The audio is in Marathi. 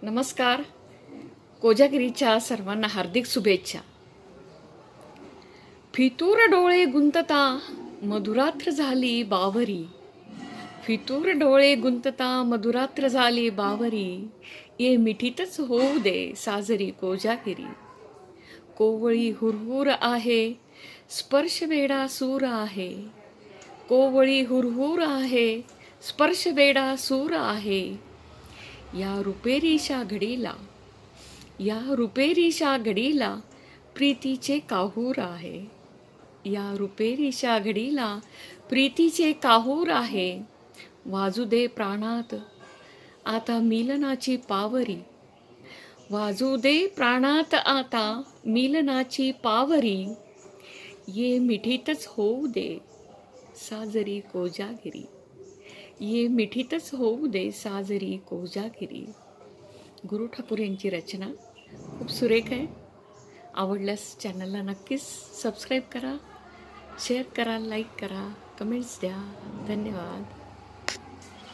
नमस्कार. कोजागिरीच्या सर्वांना हार्दिक शुभेच्छा. फितूर डोळे गुंतता मधुरात्र झाली बावरी. फितूर डोळे गुंतता मधुरात्र झाली बावरी. ये मिठीतच होऊ दे साजरी कोजागिरी. कोवळी हुरहुर आहे स्पर्श वेडा सूर आहे. कोवळी हुरहुर आहे स्पर्श वेडा सूर आहे. या रुपेरीच्या घडीला प्रीतीचे काहूर आहे. या रुपेरीच्या घडीला प्रीतीचे काहूर आहे. वाजू दे प्राणात आता मिलनाची पावरी. वाजू दे प्राणात आता मिलनाची पावरी. ये मिठीतच होऊ दे साजरी कोजागिरी. ये मिठीतच होऊ दे साजरी कोजागिरी. गुरु ठाकूर यांची रचना खूप सुरेख आहे. आवडल्यास चॅनलला नक्कीच सबस्क्राईब करा, शेअर करा, लाईक करा, कमेंट्स द्या. धन्यवाद.